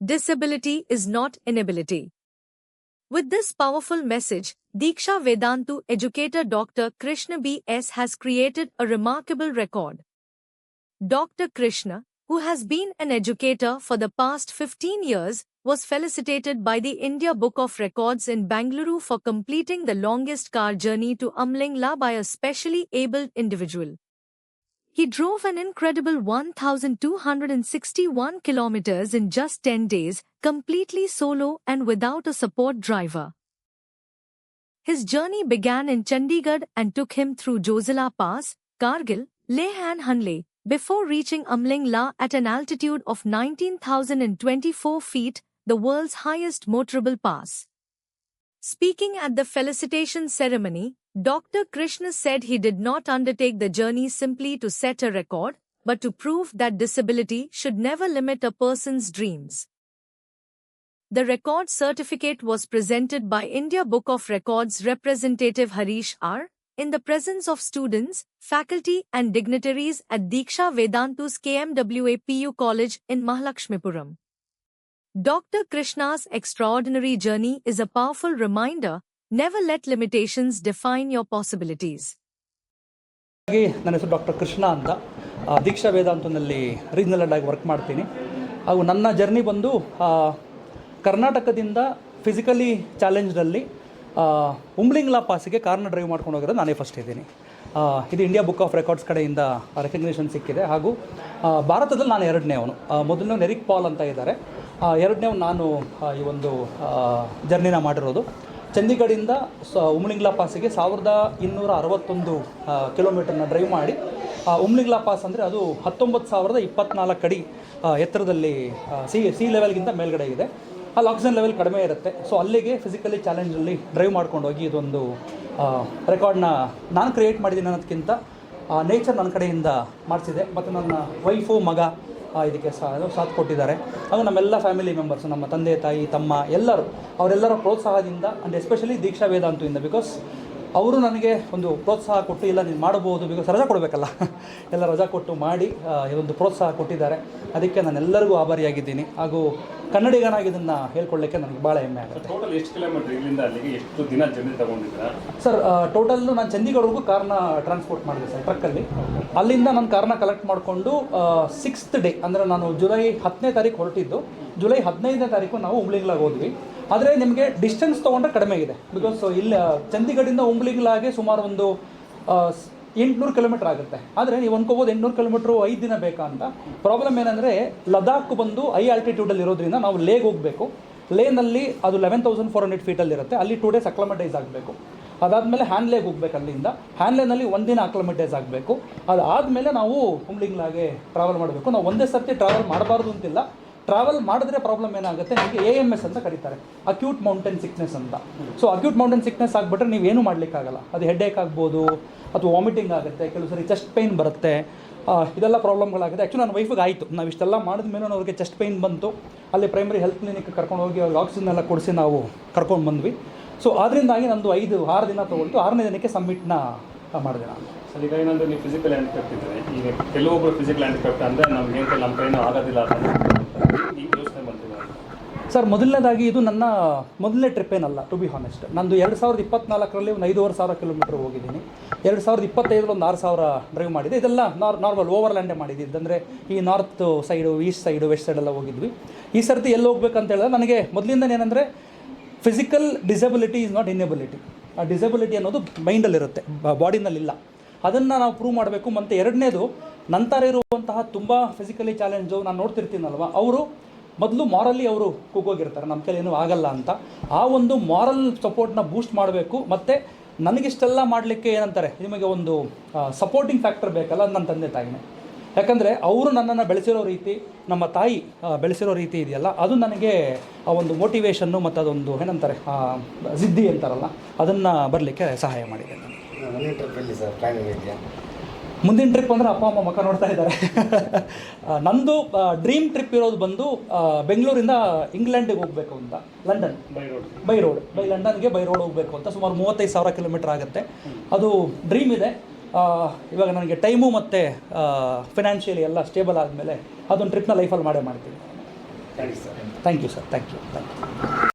Disability is not inability. With this powerful message, Diksha Vedantu educator Dr. Krishna B.S. has created a remarkable record. Dr. Krishna, who has been an educator for the past 15 years, was felicitated by the India Book of Records in Bangalore for completing the longest car journey to Umlingla by a specially abled individual. He drove an incredible 1,261 kilometers in just 10 days, completely solo and without a support driver. His journey began in Chandigarh and took him through Jozila Pass, Kargil, Leh and Hanle, before reaching Umlingla at an altitude of 19,024 feet, the world's highest motorable pass. Speaking at the felicitation ceremony, Dr. Krishna said he did not undertake the journey simply to set a record, but to prove that disability should never limit a person's dreams. The record certificate was presented by India Book of Records representative Harish R. in the presence of students, faculty and dignitaries at Diksha Vedantu's KMWA PU College in Mahalakshmipuram. Dr. Krishna's extraordinary journey is a powerful reminder. Never let limitations define your possibilities. ನನ್ನ ಹೆಸರು doctor Krishna ಅಂತ ದೀಕ್ಷಾ ವೇದಾಂತನಲ್ಲಿ regional head ಆಗಿ work ಮಾಡ್ತೀನಿ. ಹಾಗೂ ನನ್ನ journey ಬಂದು ಕರ್ನಾಟಕದಿಂದ physically ಚಾಲೆಂಜ್ಡಲ್ಲಿ Umling La ಪಾಸಿಗೆ ಕಾರ್ನ ಡ್ರೈವ್ ಮಾಡ್ಕೊಂಡು ಹೋಗಿರೋದು ನಾನೇ ಫಸ್ಟ್ ಇದ್ದೀನಿ. ಇದು ಇಂಡಿಯಾ ಬುಕ್ ಆಫ್ ರೆಕಾರ್ಡ್ಸ್ ಕಡೆಯಿಂದ ರೆಕಗ್ನೇಷನ್ ಸಿಕ್ಕಿದೆ. ಹಾಗೂ ಭಾರತದಲ್ಲಿ ನಾನು ಎರಡನೇ ಅವನು. ಮೊದಲನೇ ಎರಿಕ್ ಪಾಲ್ ಅಂತ ಇದ್ದಾರೆ, ಎರಡನೇ ನಾನು ಈ ಒಂದು ಜರ್ನಿನ ಮಾಡಿರೋದು. ಚಂಡೀಗಢದಿಂದ ಉಮ್ಲಿಂಗ್ಲಾ ಪಾಸಿಗೆ 1261 ಕಿಲೋಮೀಟರ್ನ ಡ್ರೈವ್ ಮಾಡಿ, ಉಮ್ಲಿಂಗ್ಲಾ ಪಾಸ್ ಅಂದರೆ ಅದು 19,024 ಅಡಿ ಎತ್ತರದಲ್ಲಿ ಸಿ ಲೆವೆಲ್ಗಿಂತ ಮೇಲ್ಗಡೆ ಇದೆ. ಅಲ್ಲಿ ಆಕ್ಸಿಜನ್ ಲೆವೆಲ್ ಕಡಿಮೆ ಇರುತ್ತೆ. ಸೊ ಅಲ್ಲಿಗೆ ಫಿಸಿಕಲಿ ಚಾಲೆಂಜಲ್ಲಿ ಡ್ರೈವ್ ಮಾಡ್ಕೊಂಡು ಹೋಗಿ ಇದೊಂದು ರೆಕಾರ್ಡ್ನ ನಾನು ಕ್ರಿಯೇಟ್ ಮಾಡಿದ್ದೀನಿ ಅನ್ನೋದಕ್ಕಿಂತ ನೇಚರ್ ನನ್ನ ಕಡೆಯಿಂದ ಮಾಡಿಸಿದೆ. ಮತ್ತು ನನ್ನ ವೈಫು ಮಗ ಇದಕ್ಕೆ ಸಾಥ್ ಕೊಟ್ಟಿದ್ದಾರೆ. ಹಾಗೂ ನಮ್ಮೆಲ್ಲ ಫ್ಯಾಮಿಲಿ ಮೆಂಬರ್ಸು, ನಮ್ಮ ತಂದೆ ತಾಯಿ ತಮ್ಮ ಎಲ್ಲರೂ, ಅವರೆಲ್ಲರ ಪ್ರೋತ್ಸಾಹದಿಂದ ಆ್ಯಂಡ್ ಎಸ್ಪೆಷಲಿ ದೀಕ್ಷಾ ವೇದಾಂತದಿಂದ, ಬಿಕಾಸ್ ಅವರು ನನಗೆ ಒಂದು ಪ್ರೋತ್ಸಾಹ ಕೊಟ್ಟು, ಇಲ್ಲ ನೀನು ಮಾಡ್ಬೋದು, ಬಿಕಾಸ್ ರಜಾ ಕೊಡಬೇಕಲ್ಲ, ಎಲ್ಲ ರಜಾ ಕೊಟ್ಟು ಮಾಡಿ ಇದೊಂದು ಪ್ರೋತ್ಸಾಹ ಕೊಟ್ಟಿದ್ದಾರೆ. ಅದಕ್ಕೆ ನಾನೆಲ್ಲರಿಗೂ ಆಭಾರಿಯಾಗಿದ್ದೀನಿ. ಹಾಗೂ ಕನ್ನಡಿಗನಾಗಿ ಇದನ್ನು ಹೇಳ್ಕೊಳ್ಳಿಕ್ಕೆ ನನಗೆ ಭಾಳ ಹೆಮ್ಮೆ ಆಗುತ್ತೆ. ಟೋಟಲ್ ಎಷ್ಟು ಕಿಲೋಮೀಟರ್ ಇಲ್ಲಿಂದ ಅಲ್ಲಿಗೆ ಎಷ್ಟು ದಿನ ಜರ್ನಿ ತಗೊಂಡಿದ್ದೀರಾ ಸರ್? ಟೋಟಲ್ಲು ನಾನು ಚಂಡೀಗಢವರೆಗೂ ಕಾರ್ನ ಟ್ರಾನ್ಸ್ಪೋರ್ಟ್ ಮಾಡಿದೆ ಸರ್, ಟ್ರಕ್ಕಲ್ಲಿ. ಅಲ್ಲಿಂದ ನಾನು ಕಾರ್ನ ಕಲೆಕ್ಟ್ ಮಾಡಿಕೊಂಡು 6th ಡೇ, ಅಂದರೆ ನಾನು ಜುಲೈ 10ನೇ ತಾರೀಕು ಹೊರಟಿದ್ದು, ಜುಲೈ 15ನೇ ತಾರೀಕು ನಾವು ಉಮ್ಲಿಂಗ್ಲಾಗೆ ಹೋದ್ವಿ. ಆದರೆ ನಿಮಗೆ ಡಿಸ್ಟೆನ್ಸ್ ತೊಗೊಂಡ್ರೆ ಕಡಿಮೆ ಇದೆ, ಬಿಕಾಸ್ ಇಲ್ಲಿ ಚಂಡೀಗಢದಿಂದ ಉಮ್ಲಿಂಗ್ಲಾಗೆ ಸುಮಾರು ಒಂದು 800 ಕಿಲೋಮೀಟರ್ ಆಗುತ್ತೆ. ಆದರೆ ನೀವು ಅನ್ಕೋಬೋದು 800 ಕಿಲೋಮೀಟ್ರು 5 ದಿನ ಬೇಕಾ ಅಂತ. ಪ್ರಾಬ್ಲಮ್ ಏನಂದರೆ ಲದಾಖ್ ಬಂದು ಹೈ ಆಲ್ಟಿಟ್ಯೂಡಲ್ಲಿ ಇರೋದ್ರಿಂದ ನಾವು ಲೇಗ್ ಹೋಗಬೇಕು. ಲೇನಲ್ಲಿ ಅದು 11,400 ಫೀಟಲ್ಲಿರುತ್ತೆ. ಅಲ್ಲಿ 2 ಡೇಸ್ ಅಕ್ಲಮಟೈಸ್ ಆಗಬೇಕು. ಅದಾದಮೇಲೆ ಹ್ಯಾನ್ಲೇಗೆ ಹೋಗ್ಬೇಕು. ಅಲ್ಲಿಂದ ಹ್ಯಾನ್ಲೇನಲ್ಲಿ 1 ದಿನ ಅಕ್ಲಮಟೈಸ್ ಆಗಬೇಕು. ಅದಾದಮೇಲೆ ನಾವು ಉಮ್ಲಿಂಗ್ಲಾಗೆ ಟ್ರಾವೆಲ್ ಮಾಡಬೇಕು. ನಾವು ಒಂದೇ ಸರ್ತಿ ಟ್ರಾವೆಲ್ ಮಾಡಬಾರ್ದು ಅಂತಿಲ್ಲ. ಟ್ರಾವೆಲ್ ಮಾಡಿದ್ರೆ ಪ್ರಾಬ್ಲಮ್ ಏನಾಗುತ್ತೆ, ನಿಮಗೆ AMS ಅಂತ ಕರೀತಾರೆ, ಅಕ್ಯೂಟ್ ಮೌಂಟೇನ್ ಸಿಕ್ನೆಸ್ ಅಂತ. ಸೊ ಅಕ್ಯೂಟ್ ಮೌಂಟೇನ್ ಸಿಕ್ನೆಸ್ ಆಗಿಬಿಟ್ರೆ ನೀವೇನು ಮಾಡಲಿಕ್ಕಾಗಲ್ಲ. ಅದು ಹೆಡ್ಏಕ್ ಆಗ್ಬೋದು, ಅಥವಾ ವಾಮಿಟಿಂಗ್ ಆಗುತ್ತೆ, ಕೆಲವು ಸರಿ ಚೆಸ್ಟ್ ಪೈನ್ ಬರುತ್ತೆ, ಇದೆಲ್ಲ ಪ್ರಾಬ್ಲಮ್ಗಳಾಗುತ್ತೆ. ಆ್ಯಕ್ಚುಲಿ ನನ್ನ ವೈಫಿಗೆ ಆಯಿತು. ನಾವು ಇಷ್ಟೆಲ್ಲ ಮಾಡಿದ ಮೇಲೆ ಅವ್ರಿಗೆ ಚೆಸ್ಟ್ ಪೈನ್ ಬಂತು. ಅಲ್ಲಿ ಪ್ರೈಮರಿ ಹೆಲ್ತ್ ಕ್ಲಿನಿಕ್ ಕರ್ಕೊಂಡು ಹೋಗಿ ಅವ್ರಿಗೆ ಆಕ್ಸಿಜನ್ ಎಲ್ಲ ಕೊಡಿಸಿ ನಾವು ಕರ್ಕೊಂಡು ಬಂದ್ವಿ. ಸೊ ಅದರಿಂದಾಗಿ ನಂದು 5-6 ದಿನ ತೊಗೊಳ್ತು. 6ನೇ ದಿನಕ್ಕೆ ಸಬ್ಮಿಟ್ನ ಮಾಡಿದೆ ನಾನು. ಸರ್, ಈಗ ಏನಂದರೆ ನೀವು ಫಿಸಿಕಲ್ ಹ್ಯಾಂಡಿಕ್ಯಾಪ್ಟ್ ಇದ್ದರೆ, ಈಗ ಕೆಲವೊಬ್ಬರು ಫಿಸಿಕಲ್ ಹ್ಯಾಂಡಿಕ್ಯಾಪ್ಟ್ ಅಂದರೆ ನಮ್ಗೆ ನಮ್ಮ ಕೈನೂ ಆಗೋದಿಲ್ಲ ಅಂತ ಈ ಯೋಚನೆ ಬಂದಿದೆ ಸರ್. ಮೊದಲನೇದಾಗಿ ಇದು ನನ್ನ ಮೊದಲನೇ ಟ್ರಿಪ್ ಏನಲ್ಲ, ಟು ಬಿ ಹಾನೆಸ್ಟ್. ನಂದು 2024ರಲ್ಲಿ ಒಂದು 5,500 ಕಿಲೋಮೀಟರ್ ಹೋಗಿದ್ದೀನಿ. 2025ರಲ್ಲಿ ಒಂದು 6,000 ಡ್ರೈವ್ ಮಾಡಿದೆ. ಇದೆಲ್ಲ ನಾರ್ಮಲ್ ಓವರ್ಲ್ಯಾಂಡೇ ಮಾಡಿದ್ದು. ಅಂದರೆ ಈ north side, east side, west ಸೈಡೆಲ್ಲ ಹೋಗಿದ್ವಿ. ಈ ಸರ್ತಿ ಎಲ್ಲಿ ಹೋಗ್ಬೇಕಂತ ಹೇಳಿದ್ರೆ, ನನಗೆ ಮೊದಲಿಂದ ಏನಂದರೆ ಫಿಸಿಕಲ್ ಡಿಸಬಿಲಿಟಿ ಈಸ್ ನಾಟ್ ಇನೇಬಿಲಿಟಿ. ಆ ಡಿಸಬಿಲಿಟಿ ಅನ್ನೋದು ಮೈಂಡಲ್ಲಿರುತ್ತೆ, ಬಾಡಿನಲ್ಲಿಲ್ಲ. ಅದನ್ನು ನಾವು ಪ್ರೂವ್ ಮಾಡಬೇಕು. ಮತ್ತು ಎರಡನೇದು, ನಂತರ ಇರುವಂತಹ ತುಂಬ ಫಿಸಿಕಲಿ ಚಾಲೆಂಜು ನಾನು ನೋಡ್ತಿರ್ತೀನಲ್ವ, ಅವರು ಮೊದಲು ಮಾರಲಿ ಅವರು ಕುಗ್ಗೋಗಿರ್ತಾರೆ, ನಮ್ಮ ಕೈಲಿ ಏನೂ ಆಗಲ್ಲ ಅಂತ. ಆ ಒಂದು ಮಾರಲ್ ಸಪೋರ್ಟ್ನ ಬೂಸ್ಟ್ ಮಾಡಬೇಕು. ಮತ್ತು ನನಗಿಷ್ಟೆಲ್ಲ ಮಾಡಲಿಕ್ಕೆ ಏನಂತಾರೆ, ನಿಮಗೆ ಒಂದು ಸಪೋರ್ಟಿಂಗ್ ಫ್ಯಾಕ್ಟರ್ ಬೇಕಲ್ಲ, ನನ್ನ ತಂದೆ ತಾಯಿನೇ. ಯಾಕಂದರೆ ಅವರು ನನ್ನನ್ನು ಬೆಳೆಸಿರೋ ರೀತಿ, ನಮ್ಮ ತಾಯಿ ಬೆಳೆಸಿರೋ ರೀತಿ ಇದೆಯಲ್ಲ, ಅದು ನನಗೆ ಆ ಒಂದು ಮೋಟಿವೇಶನ್ನು ಮತ್ತು ಅದೊಂದು ಏನಂತಾರೆ ಜಿದ್ದಿ ಅಂತಾರಲ್ಲ, ಅದನ್ನು ಬರಲಿಕ್ಕೆ ಸಹಾಯ ಮಾಡಿದೆ. ಮುಂದಿನ ಟ್ರಿಪ್ ಅಂದರೆ ಅಪ್ಪ ಅಮ್ಮ ಮಕ್ಕ ನೋಡ್ತಾ ಇದ್ದಾರೆ. ನಂದು ಡ್ರೀಮ್ ಟ್ರಿಪ್ ಇರೋದು ಬಂದು ಬೆಂಗಳೂರಿಂದ ಇಂಗ್ಲೆಂಡಿಗೆ ಹೋಗಬೇಕು ಅಂತ, ಲಂಡನ್ ಬೈ ರೋಡ್ ಲಂಡನ್ಗೆ ಬೈ ರೋಡ್ ಹೋಗಬೇಕು ಅಂತ. ಸುಮಾರು 35,000 ಕಿಲೋಮೀಟರ್ ಆಗುತ್ತೆ. ಅದು ಡ್ರೀಮ್ ಇದೆ. ಇವಾಗ ನನಗೆ ಟೈಮು ಮತ್ತು ಫಿನಾನ್ಷಿಯಲಿ ಎಲ್ಲ ಸ್ಟೇಬಲ್ ಆದಮೇಲೆ ಅದೊಂದು ಟ್ರಿಪ್ನ ಲೈಫಲ್ಲಿ ಮಾಡೇ ಮಾಡ್ತೀನಿ. Thanks sir. Thank you sir, thank you.